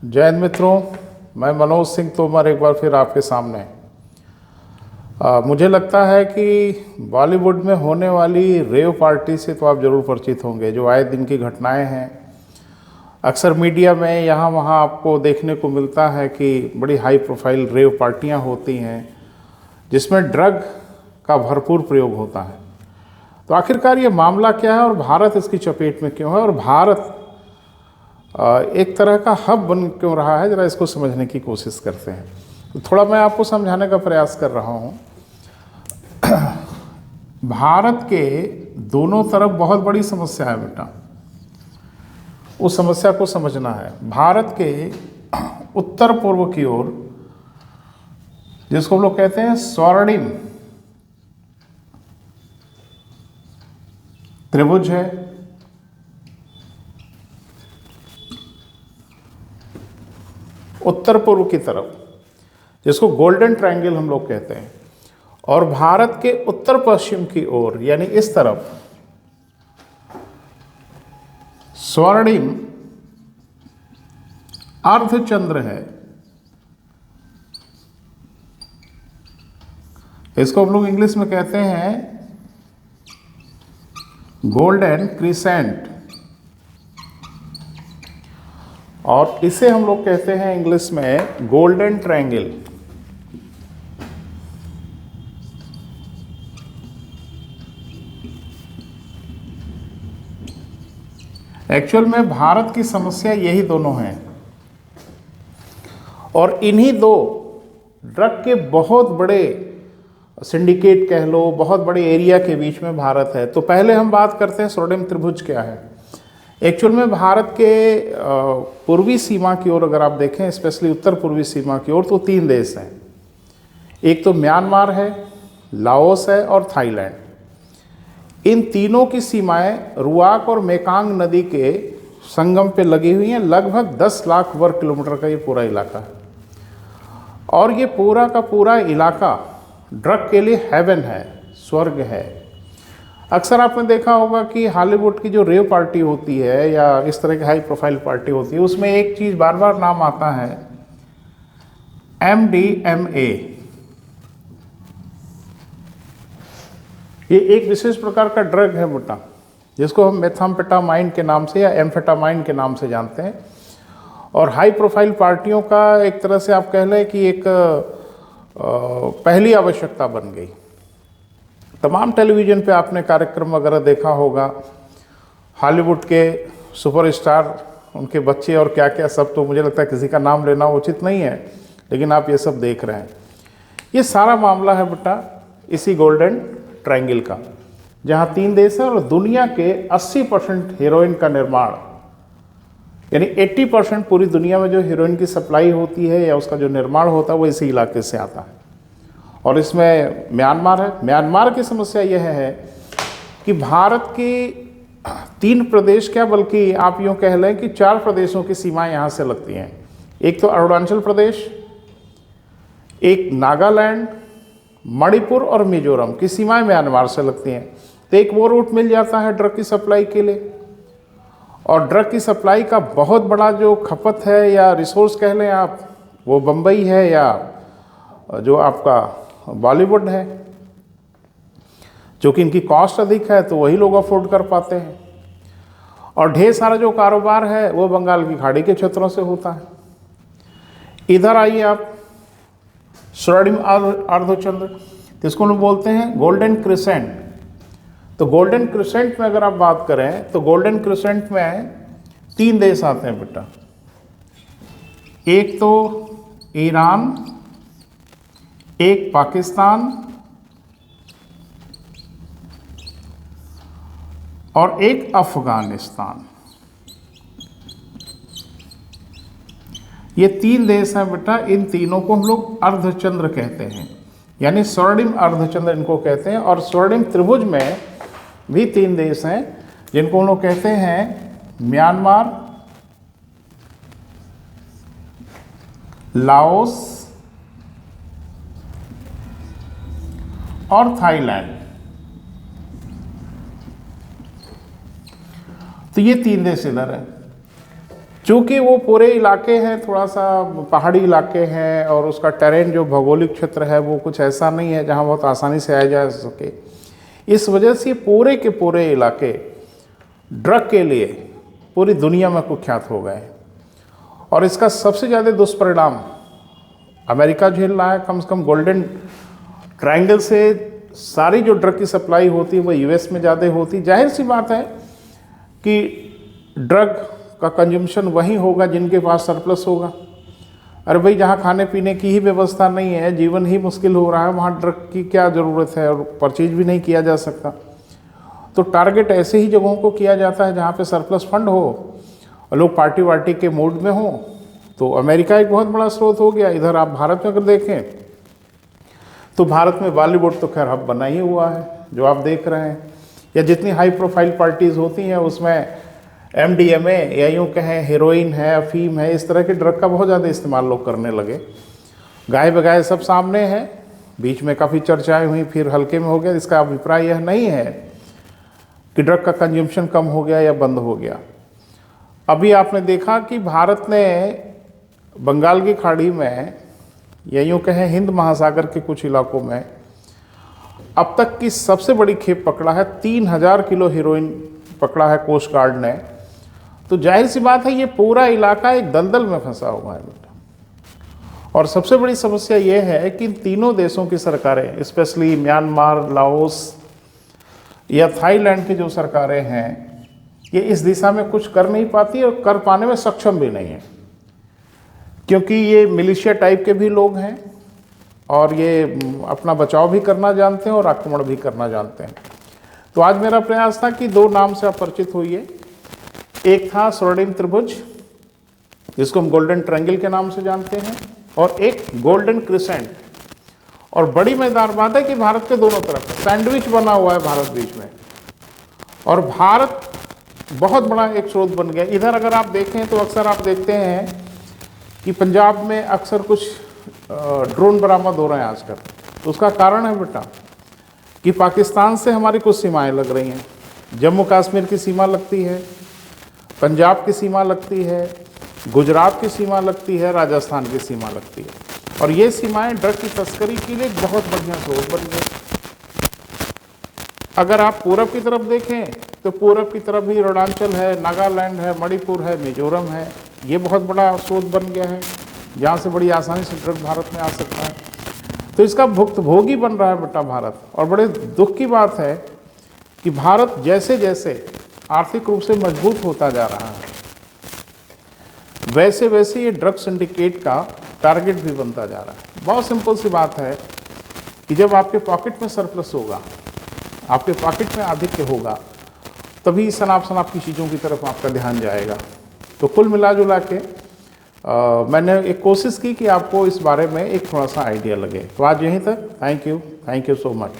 जय हिंद मित्रों, मैं मनोज सिंह तोमर एक बार फिर आपके सामने। मुझे लगता है कि बॉलीवुड में होने वाली रेव पार्टी से तो आप ज़रूर परिचित होंगे, जो आए दिन की घटनाएं हैं। अक्सर मीडिया में यहाँ वहाँ आपको देखने को मिलता है कि बड़ी हाई प्रोफाइल रेव पार्टियाँ होती हैं जिसमें ड्रग का भरपूर प्रयोग होता है। तो आखिरकार ये मामला क्या है और भारत इसकी चपेट में क्यों है, और भारत एक तरह का हब बन क्यों रहा है, ज़रा इसको समझने की कोशिश करते हैं। तो थोड़ा मैं आपको समझाने का प्रयास कर रहा हूँ। भारत के दोनों तरफ बहुत बड़ी समस्या है बेटा, उस समस्या को समझना है। भारत के उत्तर पूर्व की ओर, जिसको हम लोग कहते हैं स्वर्णिम त्रिभुज है, उत्तर पूर्व की तरफ, जिसको गोल्डन ट्रायंगल हम लोग कहते हैं। और भारत के उत्तर पश्चिम की ओर यानी इस तरफ स्वर्णिम अर्धचंद्र है। इसको हम लोग इंग्लिश में कहते हैं गोल्डन क्रिसेंट, और इसे हम लोग कहते हैं इंग्लिश में गोल्डन ट्रायंगल। एक्चुअल में भारत की समस्या यही दोनों हैं, और इन्हीं दो ड्रग के बहुत बड़े सिंडिकेट कह लो, बहुत बड़े एरिया के बीच में भारत है। तो पहले हम बात करते हैं स्वर्णिम त्रिभुज क्या है। एक्चुअल में भारत के पूर्वी सीमा की ओर अगर आप देखें, स्पेशली उत्तर पूर्वी सीमा की ओर, तो 3 देश हैं। एक तो म्यांमार है, लाओस है और थाईलैंड। इन तीनों की सीमाएं रुआक और मेकांग नदी के संगम पे लगी हुई हैं। लगभग 10 लाख वर्ग किलोमीटर का ये पूरा इलाका है, और ये पूरा का पूरा इलाका ड्रग के लिए हेवन है, स्वर्ग है। अक्सर आपने देखा होगा कि हॉलीवुड की जो रेव पार्टी होती है या इस तरह की हाई प्रोफाइल पार्टी होती है, उसमें एक चीज़ बार बार नाम आता है, MDMA। ये एक विशेष प्रकार का ड्रग है बेटा, जिसको हम मेथाम्फेटामाइन के नाम से या एम्फेटामाइन के नाम से जानते हैं। और हाई प्रोफाइल पार्टियों का एक तरह से आप कह लें कि एक पहली आवश्यकता बन गई। तमाम टेलीविज़न पे आपने कार्यक्रम वगैरह देखा होगा, हॉलीवुड के सुपरस्टार, उनके बच्चे और क्या क्या सब, तो मुझे लगता है किसी का नाम लेना उचित नहीं है, लेकिन आप ये सब देख रहे हैं। ये सारा मामला है बेटा इसी गोल्डन ट्रायंगल का, जहाँ 3 देश हैं और दुनिया के 80% हीरोइन का निर्माण, यानी 80% पूरी दुनिया में जो हीरोइन की सप्लाई होती है या उसका जो निर्माण होता है वो इसी इलाके से आता है। और इसमें म्यांमार है। म्यांमार की समस्या यह है कि भारत की 3 प्रदेश क्या, बल्कि आप यूँ कह लें कि 4 प्रदेशों की सीमाएं यहाँ से लगती हैं। एक तो अरुणाचल प्रदेश, एक नागालैंड, मणिपुर और मिजोरम की सीमाएं म्यांमार से लगती हैं। तो एक वो रूट मिल जाता है ड्रग की सप्लाई के लिए। और ड्रग की सप्लाई का बहुत बड़ा जो खपत है या रिसोर्स कह लें आप, वो बम्बई है या जो आपका बॉलीवुड है, जो कि इनकी कॉस्ट अधिक है तो वही लोग अफोर्ड कर पाते हैं। और ढेर सारा जो कारोबार है वो बंगाल की खाड़ी के क्षेत्रों से होता है। इधर आइए आप, स्वर्णिम अर्धचंद्र, जिसको हम बोलते हैं गोल्डन क्रिसेंट। तो गोल्डन क्रिसेंट में अगर आप बात करें तो गोल्डन क्रिसेंट में 3 देश आते हैं बेटा। एक तो ईरान, एक पाकिस्तान और एक अफगानिस्तान। ये 3 देश हैं बेटा। इन तीनों को हम लोग अर्धचंद्र कहते हैं, यानी स्वर्णिम अर्धचंद्र इनको कहते हैं। और स्वर्णिम त्रिभुज में भी 3 देश हैं जिनको हम लोग कहते हैं म्यांमार, लाओस और थाईलैंड। तो ये 3 देश इधर है। चूँकि वो पूरे इलाके हैं, थोड़ा सा पहाड़ी इलाके हैं और उसका टेरेन जो भौगोलिक क्षेत्र है वो कुछ ऐसा नहीं है जहाँ बहुत आसानी से आया जा सके। इस वजह से पूरे के पूरे इलाके ड्रग के लिए पूरी दुनिया में कुख्यात हो गए और इसका सबसे ज़्यादा दुष्परिणाम अमेरिका झेल रहा है। कम से कम गोल्डन ट्रायंगल से सारी जो ड्रग की सप्लाई होती है वो यूएस में ज़्यादा होती। जाहिर सी बात है कि ड्रग का कंजम्पशन वहीं होगा जिनके पास सरप्लस होगा। अरे भाई, जहाँ खाने पीने की ही व्यवस्था नहीं है, जीवन ही मुश्किल हो रहा है, वहाँ ड्रग की क्या ज़रूरत है और परचेज भी नहीं किया जा सकता। तो टारगेट ऐसे ही जगहों को किया जाता है जहाँ पे सरप्लस फंड हो और लोग पार्टी वार्टी के मूड में हों। तो अमेरिका एक बहुत बड़ा स्रोत हो गया। इधर आप भारत में अगर देखें तो भारत में बॉलीवुड तो खैर हब बना ही हुआ है जो आप देख रहे हैं, या जितनी हाई प्रोफाइल पार्टीज़ होती हैं उसमें MDMA या यूँ कहें हेरोइन है, अफीम है, इस तरह के ड्रग का बहुत ज़्यादा इस्तेमाल लोग करने लगे। गाय बगाए सब सामने है। बीच में काफ़ी चर्चाएं हुई, फिर हल्के में हो गया। इसका अभिप्राय यह नहीं है कि ड्रग का कंजम्पशन कम हो गया या बंद हो गया। अभी आपने देखा कि भारत ने बंगाल की खाड़ी में या यूँ कहें हिंद महासागर के कुछ इलाकों में अब तक की सबसे बड़ी खेप पकड़ा है। 3000 किलो हेरोइन पकड़ा है कोस्ट गार्ड ने। तो जाहिर सी बात है ये पूरा इलाका एक दलदल में फंसा हुआ है बेटा। और सबसे बड़ी समस्या ये है कि इन तीनों देशों की सरकारें, स्पेशली म्यांमार, लाओस या थाईलैंड की जो सरकारें हैं, ये इस दिशा में कुछ कर नहीं पाती और कर पाने में सक्षम भी नहीं है, क्योंकि ये मिलिशिया टाइप के भी लोग हैं और ये अपना बचाव भी करना जानते हैं और आक्रमण भी करना जानते हैं। तो आज मेरा प्रयास था कि दो नाम से आप परिचित होइए। एक था स्वर्णिम त्रिभुज, जिसको हम गोल्डन ट्रायंगल के नाम से जानते हैं, और एक गोल्डन क्रिसेंट। और बड़ी मजेदार बात है कि भारत के दोनों तरफ सैंडविच बना हुआ है भारत बीच में, और भारत बहुत बड़ा एक स्रोत बन गया। इधर अगर आप देखें तो अक्सर आप देखते हैं कि पंजाब में अक्सर कुछ ड्रोन बरामद हो रहे हैं आजकल। तो उसका कारण है बेटा कि पाकिस्तान से हमारी कुछ सीमाएं लग रही हैं। जम्मू कश्मीर की सीमा लगती है, पंजाब की सीमा लगती है, गुजरात की सीमा लगती है, राजस्थान की सीमा लगती है। और ये सीमाएं ड्रग की तस्करी के लिए एक बहुत बढ़िया स्रोत बन गई। अगर आप पूरब की तरफ देखें तो पूरब की तरफ भी अरुणाचल है, नागालैंड है, मणिपुर है, मिजोरम है। ये बहुत बड़ा स्रोत बन गया है जहाँ से बड़ी आसानी से ड्रग भारत में आ सकता है। तो इसका भुक्तभोगी बन रहा है बेटा भारत। और बड़े दुख की बात है कि भारत जैसे जैसे आर्थिक रूप से मजबूत होता जा रहा है, वैसे वैसे ये ड्रग सिंडिकेट का टारगेट भी बनता जा रहा है। बहुत सिंपल सी बात है कि जब आपके पॉकेट में सरप्लस होगा, आपके पॉकेट में आधिक्य होगा, तभी सनाप की चीज़ों की तरफ आपका ध्यान जाएगा। तो कुल मिला जुला के मैंने एक कोशिश की कि आपको इस बारे में एक थोड़ा सा आइडिया लगे। तो आज यहीं तक। Thank you so much.